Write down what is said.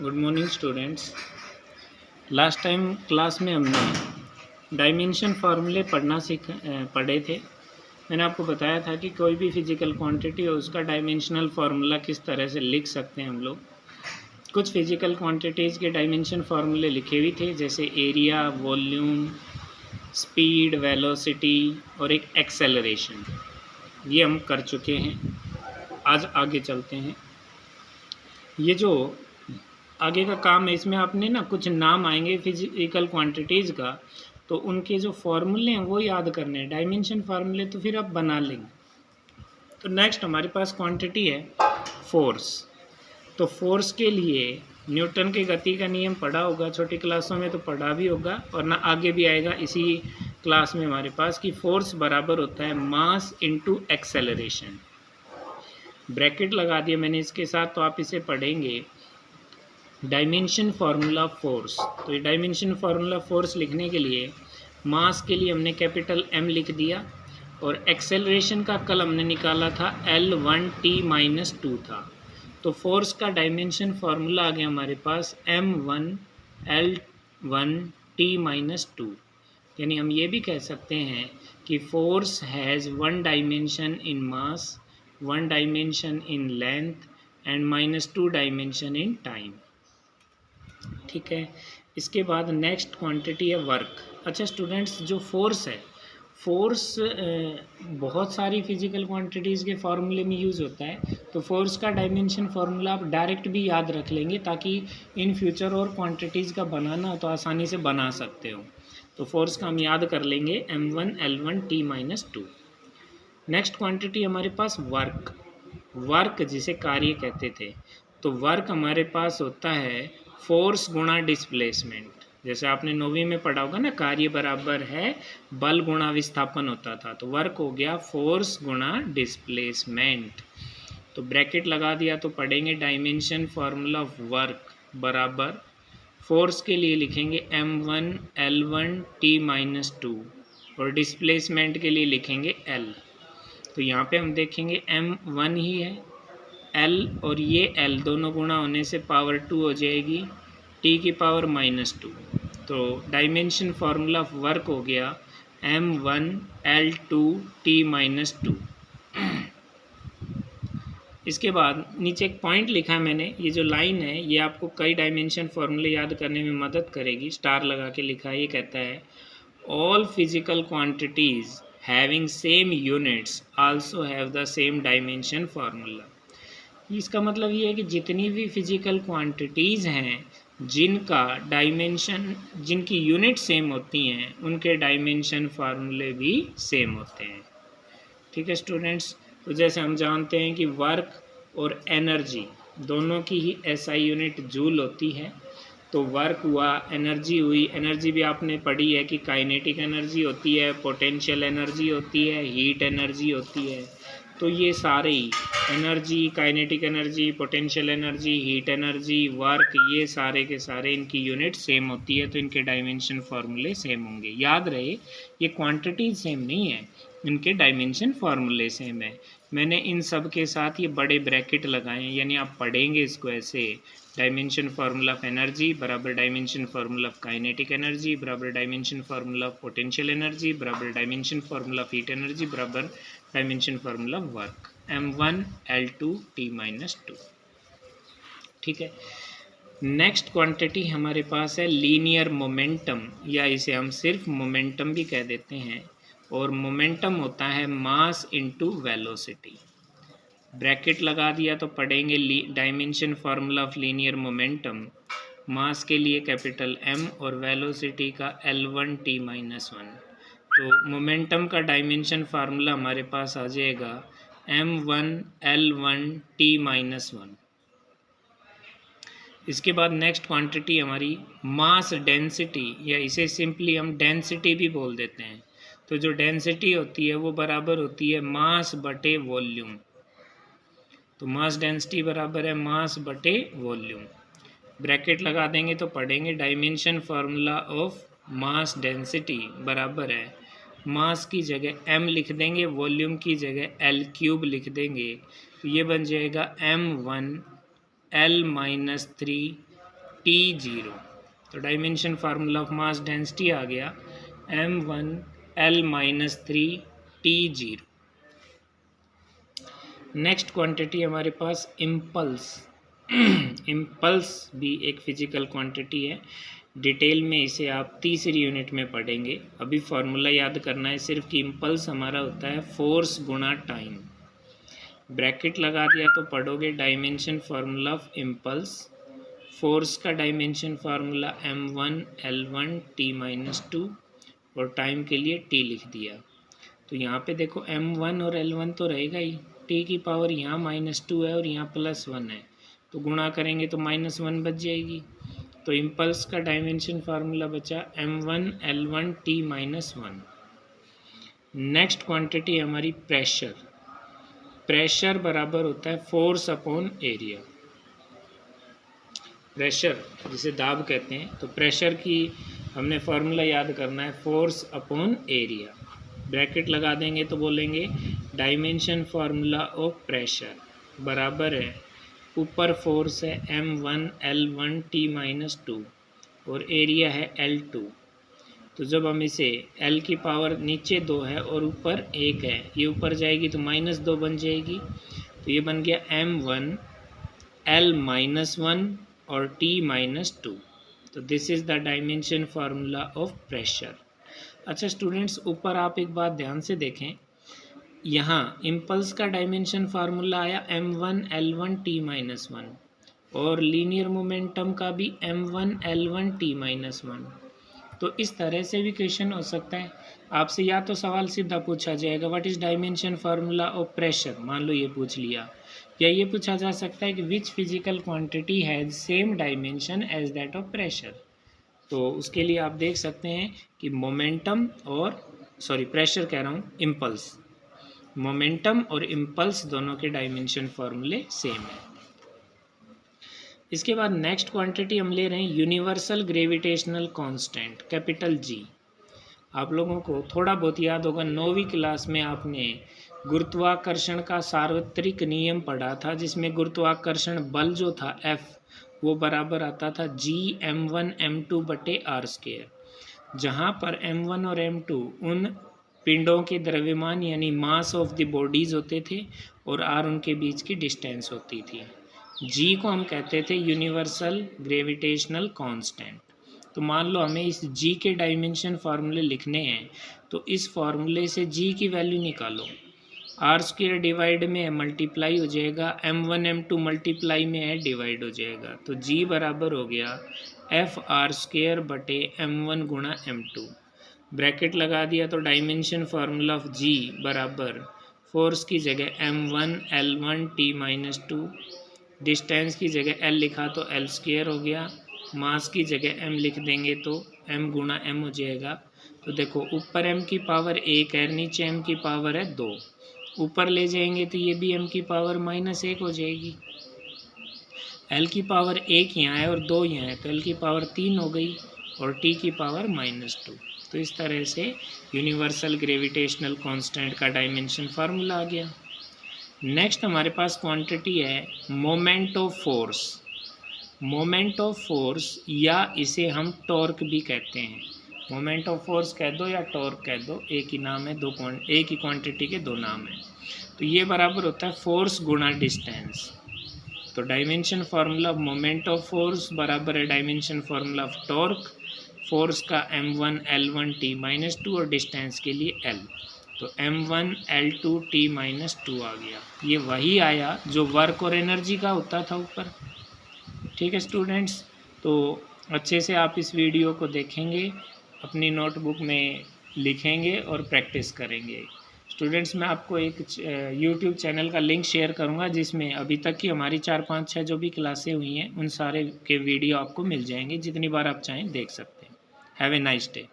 Good morning students. Last time class में हमने dimension फार्मूले पढ़े थे। मैंने आपको बताया था कि कोई भी फिजिकल क्वांटिटी हो उसका डायमेंशनल फार्मूला किस तरह से लिख सकते हैं हम लोग। कुछ फिजिकल क्वांटिटीज़ के डायमेंशन फार्मूले लिखे हुए थे, जैसे एरिया, वॉल्यूम, स्पीड, वेलोसिटी और एक एक्सेलरेशन। ये हम कर चुके हैं। आज आगे चलते हैं। ये जो आगे का काम है, इसमें आपने ना कुछ नाम आएंगे फिजिकल क्वांटिटीज़ का, तो उनके जो फॉर्मूले हैं वो याद करने हैं। डायमेंशन फार्मूले तो फिर आप बना लेंगे। तो नेक्स्ट हमारे पास क्वांटिटी है फोर्स। तो फोर्स के लिए न्यूटन के गति का नियम पढ़ा होगा, छोटी क्लासों में तो पढ़ा भी होगा और ना आगे भी आएगा इसी क्लास में हमारे पास, कि फोर्स बराबर होता है मास इनटू एक्सेलरेशन। ब्रैकेट लगा दिया मैंने इसके साथ, तो आप इसे पढ़ेंगे डायमेंशन फार्मूला फोर्स। तो ये डायमेंशन फार्मूला फोर्स लिखने के लिए मास के लिए हमने कैपिटल M लिख दिया और एक्सेलरेशन का कल हमने निकाला था L1T-2 था। तो फोर्स का डायमेंशन फार्मूला आ गया हमारे पास M1L1T-2। यानी हम ये भी कह सकते हैं कि force has one dimension in mass, one dimension in length and -2 dimension in time. ठीक है। इसके बाद नेक्स्ट क्वांटिटी है वर्क। अच्छा स्टूडेंट्स, जो फोर्स है, फोर्स बहुत सारी फिजिकल क्वांटिटीज़ के फार्मूले में यूज़ होता है। तो फोर्स का डायमेंशन फार्मूला आप डायरेक्ट भी याद रख लेंगे, ताकि इन फ्यूचर और क्वांटिटीज़ का बनाना तो आसानी से बना सकते हो। तो फोर्स का हम याद कर लेंगे M1L1T-2। नेक्स्ट क्वांटिटी हमारे पास वर्क। वर्क जिसे कार्य कहते थे, तो वर्क हमारे पास होता है फोर्स गुणा डिस्प्लेसमेंट। जैसे आपने 9वीं में पढ़ा होगा ना, कार्य बराबर है बल गुणा विस्थापन होता था। तो वर्क हो गया फोर्स गुणा डिस्प्लेसमेंट। तो ब्रैकेट लगा दिया, तो पढ़ेंगे डायमेंशन फार्मूला ऑफ वर्क बराबर फोर्स के लिए लिखेंगे M1L1T-2 और डिस्प्लेसमेंट के लिए लिखेंगे L। तो यहाँ पे हम देखेंगे M1 ही है, L और ये L दोनों गुणा होने से पावर 2 हो जाएगी, T की पावर -2। तो डायमेंशन फार्मूला ऑफ वर्क हो गया M1L2T-2। इसके बाद नीचे एक पॉइंट लिखा है मैंने, ये जो लाइन है ये आपको कई डायमेंशन फार्मूले याद करने में मदद करेगी। स्टार लगा के लिखा है, ये कहता है all physical quantities having same units also have the same dimension formula. इसका मतलब ये है कि जितनी भी फिजिकल क्वांटिटीज़ हैं जिनका डायमेंशन, जिनकी यूनिट सेम होती हैं, उनके डायमेंशन फार्मूले भी सेम होते हैं। ठीक है स्टूडेंट्स। तो जैसे हम जानते हैं कि वर्क और एनर्जी दोनों की ही SI यूनिट जूल होती है। तो वर्क हुआ, एनर्जी हुई। एनर्जी भी आपने पढ़ी है कि काइनेटिक एनर्जी होती है, पोटेंशियल एनर्जी होती है, हीट एनर्जी होती है। तो ये सारे ही energy, kinetic energy, potential energy, heat energy, work, ये सारे के सारे इनकी यूनिट सेम होती है। तो इनके डायमेंशन फार्मूले सेम होंगे। याद रहे, ये क्वांटिटी सेम नहीं है, इनके डायमेंशन फार्मूले सेम है। मैंने इन सब के साथ ये बड़े ब्रैकेट लगाए हैं, यानी आप पढ़ेंगे इसको ऐसे, डायमेंशन फार्मूला ऑफ एनर्जी बराबर dimension formula of kinetic energy बराबर dimension formula of potential energy बराबर dimension formula of heat energy बराबर dimension formula of work M1L2T-2। ठीक है। नेक्स्ट क्वांटिटी हमारे पास है लीनियर मोमेंटम, या इसे हम सिर्फ मोमेंटम भी कह देते हैं। और मोमेंटम होता है मास इनटू वेलोसिटी। ब्रैकेट लगा दिया, तो पढ़ेंगे dimension formula of linear momentum. Mass के लिए कैपिटल M और वेलोसिटी का L1T-1। तो मोमेंटम का डायमेंशन फार्मूला हमारे पास आ जाएगा M1L1T-1। इसके बाद नेक्स्ट क्वांटिटी हमारी मास डेंसिटी, या इसे सिंपली हम डेंसिटी भी बोल देते हैं। तो जो डेंसिटी होती है वो बराबर होती है मास बटे वॉल्यूम। तो मास डेंसिटी बराबर है मास बटे वॉल्यूम। ब्रैकेट लगा देंगे, तो पढ़ेंगे dimension formula of mass density बराबर है, मास की जगह M लिख देंगे, वॉल्यूम की जगह L³ लिख देंगे। तो ये बन जाएगा M1L-3 T0। तो dimension formula of mass density आ गया m1L-3 T0। नेक्स्ट क्वांटिटी हमारे पास इम्पल्स। इम्पल्स भी एक फिजिकल क्वांटिटी है, डिटेल में इसे आप तीसरी यूनिट में पढ़ेंगे। अभी फार्मूला याद करना है सिर्फ कि इम्पल्स हमारा होता है फोर्स गुणा टाइम। ब्रैकेट लगा दिया तो पढ़ोगे dimension formula of impulse. Force का डायमेंशन फार्मूला m1L1T-2 और टाइम के लिए t लिख दिया। तो यहाँ पे देखो m1 और L1 तो रहेगा ही, t की पावर यहाँ -2 है और यहाँ +1 है, तो गुणा करेंगे तो -1 बच जाएगी। तो इम्पल्स का डायमेंशन फार्मूला बचा m1L1T-1। नेक्स्ट क्वांटिटी हमारी प्रेशर। प्रेशर बराबर होता है फोर्स अपॉन एरिया। प्रेशर जिसे दाब कहते हैं, तो प्रेशर की हमने फार्मूला याद करना है फोर्स अपॉन एरिया। ब्रैकेट लगा देंगे तो बोलेंगे डायमेंशन फार्मूला ऑफ प्रेशर बराबर है, ऊपर फोर्स है m1L1T-2 और एरिया है L2। तो जब हम इसे L की पावर नीचे 2 है और ऊपर 1 है, ये ऊपर जाएगी तो -2 बन जाएगी। तो ये बन गया m1L-1 और T-2। तो this is the dimension formula of pressure. अच्छा स्टूडेंट्स, ऊपर आप एक बात ध्यान से देखें, यहाँ इम्पल्स का डायमेंशन फार्मूला आया m1L1T-1 और लीनियर मोमेंटम का भी m1L1T-1। तो इस तरह से भी क्वेश्चन हो सकता है आपसे, या तो सवाल सीधा पूछा जाएगा what is dimension formula of pressure, मान लो ये पूछ लिया, या ये पूछा जा सकता है कि which physical quantity has same dimension as that of pressure. तो उसके लिए आप देख सकते हैं कि मोमेंटम और प्रेशर कह रहा हूँ, इम्पल्स, मोमेंटम और इम्पल्स दोनों के डायमेंशन फार्मूले सेम है। इसके बाद नेक्स्ट क्वांटिटी हम ले रहे हैं universal gravitational constant, capital G। आप लोगों को थोड़ा बहुत याद होगा, 9वीं क्लास में आपने गुरुत्वाकर्षण का सार्वत्रिक नियम पढ़ा था, जिसमें गुरुत्वाकर्षण बल जो था F वो बराबर आता था G m1m2/r², जहाँ पर m1 और m2 उन पिंडों के द्रव्यमान यानी मास ऑफ द बॉडीज़ होते थे और r उनके बीच की डिस्टेंस होती थी। G को हम कहते थे यूनिवर्सल ग्रेविटेशनल कांस्टेंट। तो मान लो हमें इस G के डायमेंशन फार्मूले लिखने हैं, तो इस फार्मूले से G की वैल्यू निकालो, r² डिवाइड में है मल्टीप्लाई हो जाएगा, m1 m2 मल्टीप्लाई में है डिवाइड हो जाएगा। तो G बराबर हो गया Fr²/m1 गुणा m2। ब्रैकेट लगा दिया तो डायमेंशन फार्मूला ऑफ G बराबर फोर्स की जगह m1L1T-2, डिस्टेंस की जगह L लिखा तो L² हो गया, मास की जगह m लिख देंगे तो m गुणा m हो जाएगा। तो देखो ऊपर m की पावर 1 है, नीचे m की पावर है 2, ऊपर ले जाएंगे तो ये भी m की पावर -1 हो जाएगी। L की पावर 1 यहाँ है और 2 यहाँ है, तो L की पावर 3 हो गई और T की पावर -2। तो इस तरह से यूनिवर्सल ग्रेविटेशनल कांस्टेंट का डायमेंशन फार्मूला आ गया। नेक्स्ट हमारे पास क्वांटिटी है moment of force. Moment of force या इसे हम टॉर्क भी कहते हैं, मोमेंट ऑफ फोर्स कह दो या टॉर्क कह दो, एक ही नाम है, एक ही क्वांटिटी के दो नाम हैं। तो ये बराबर होता है फोर्स गुणा डिस्टेंस। तो dimension formula of moment of force बराबर है dimension formula of torque, force का m1L1T-2 और डिस्टेंस के लिए L, तो m1L2T-2 आ गया। ये वही आया जो वर्क और एनर्जी का होता था ऊपर। ठीक है स्टूडेंट्स, तो अच्छे से आप इस वीडियो को देखेंगे, अपनी नोटबुक में लिखेंगे और प्रैक्टिस करेंगे। स्टूडेंट्स, मैं आपको एक YouTube चैनल का लिंक शेयर करूंगा, जिसमें अभी तक की हमारी 4, 5, 6 जो भी क्लासें हुई हैं उन सारे के वीडियो आपको मिल जाएंगे, जितनी बार आप चाहें देख सकते हैं। Have a nice day.